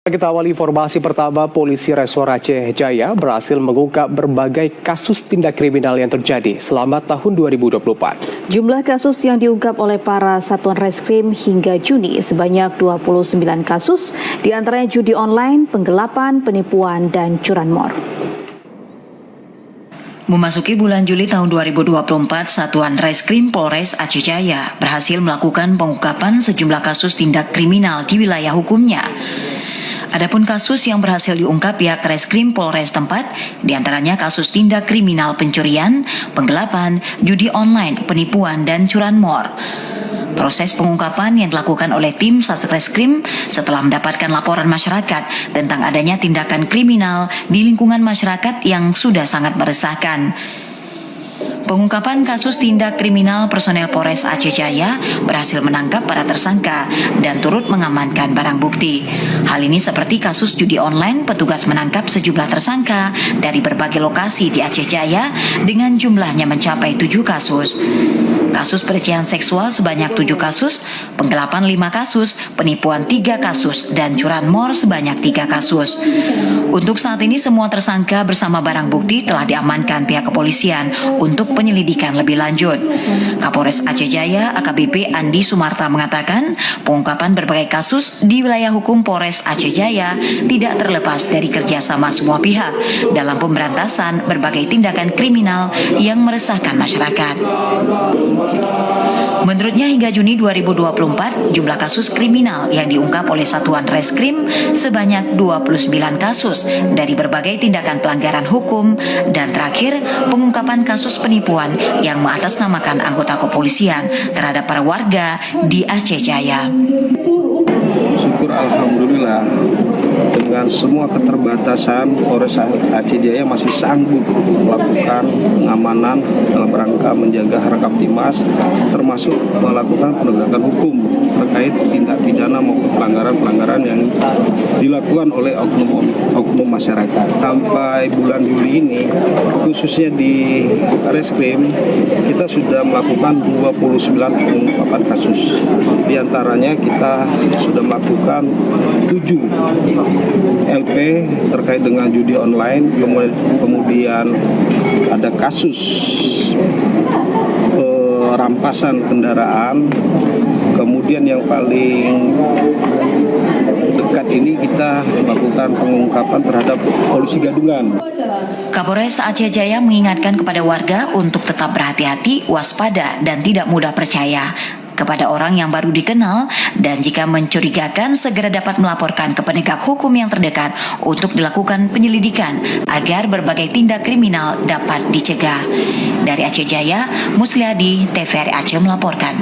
Kita awali informasi pertama, Polisi Resor Aceh Jaya berhasil mengungkap berbagai kasus tindak kriminal yang terjadi selama tahun 2024. Jumlah kasus yang diungkap oleh para satuan reskrim hingga Juni sebanyak 29 kasus, diantaranya judi online, penggelapan, penipuan, dan curanmor. Memasuki bulan Juli tahun 2024, Satuan Reskrim Polres Aceh Jaya berhasil melakukan pengungkapan sejumlah kasus tindak kriminal di wilayah hukumnya. Adapun kasus yang berhasil diungkap pihak Reskrim Polres tempat, diantaranya kasus tindak kriminal pencurian, penggelapan, judi online, penipuan, dan curanmor. Proses pengungkapan yang dilakukan oleh tim Satreskrim setelah mendapatkan laporan masyarakat tentang adanya tindakan kriminal di lingkungan masyarakat yang sudah sangat meresahkan. Pengungkapan kasus tindak kriminal personel Polres Aceh Jaya berhasil menangkap para tersangka dan turut mengamankan barang bukti. Hal ini seperti kasus judi online, petugas menangkap sejumlah tersangka dari berbagai lokasi di Aceh Jaya dengan jumlahnya mencapai 7 kasus. Kasus pelecehan seksual sebanyak 7 kasus, penggelapan 5 kasus, penipuan 3 kasus, dan curanmor sebanyak 3 kasus. Untuk saat ini semua tersangka bersama barang bukti telah diamankan pihak kepolisian untuk penyelidikan lebih lanjut. Kapolres Aceh Jaya AKBP Andi Sumarta mengatakan pengungkapan berbagai kasus di wilayah hukum Polres Aceh Jaya tidak terlepas dari kerjasama semua pihak dalam pemberantasan berbagai tindakan kriminal yang meresahkan masyarakat. Menurutnya hingga Juni 2024, jumlah kasus kriminal yang diungkap oleh Satuan Reskrim sebanyak 29 kasus dari berbagai tindakan pelanggaran hukum, dan terakhir pengungkapan kasus penipuan yang mengatasnamakan anggota kepolisian terhadap para warga di Aceh Jaya. Syukur alhamdulillah, dengan semua keterbatasan Polres Aceh Jaya masih sanggup melakukan pengamanan dalam rangka menjaga harkat timas, termasuk melakukan penegakan hukum terkait tindak pidana maupun pelanggaran-pelanggaran yang dilakukan oleh oknum masyarakat. Sampai bulan Juli ini, khususnya di Reskrim, kita sudah melakukan 29 pengungkapan kasus. Di antaranya kita sudah melakukan 7 LP terkait dengan judi online, kemudian ada kasus rampasan kendaraan, kemudian yang paling dekat ini kita melakukan pengungkapan terhadap polisi gadungan. Kapolres Aceh Jaya mengingatkan kepada warga untuk tetap berhati-hati, waspada, dan tidak mudah percaya kepada orang yang baru dikenal, dan jika mencurigakan segera dapat melaporkan ke penegak hukum yang terdekat untuk dilakukan penyelidikan agar berbagai tindak kriminal dapat dicegah. Dari Aceh Jaya, Musliadi, TVRI Aceh melaporkan.